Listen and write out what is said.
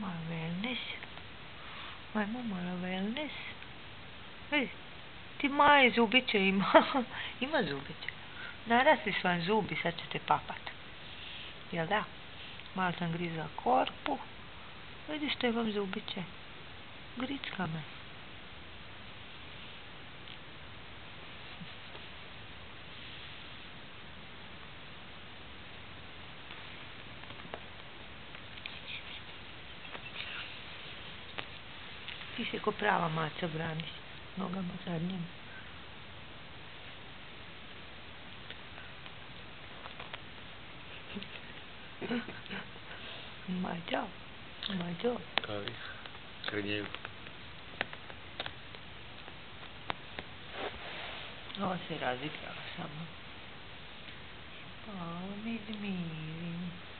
Mama wellness. My mama wellness. Vidi, ti Maji zubiće ima. Ima zubiće. Narasli su vam zubi, sad ćete papat. Jel da? Malo sam grizla korpu. Vidi što je vam zubiće. Gricka me. Ti se ko prava maca braniš nogama zadnjim. Mađo, Mađo. Kavi, krnjev. Ova se razigrala samo. Spava mi zmiri.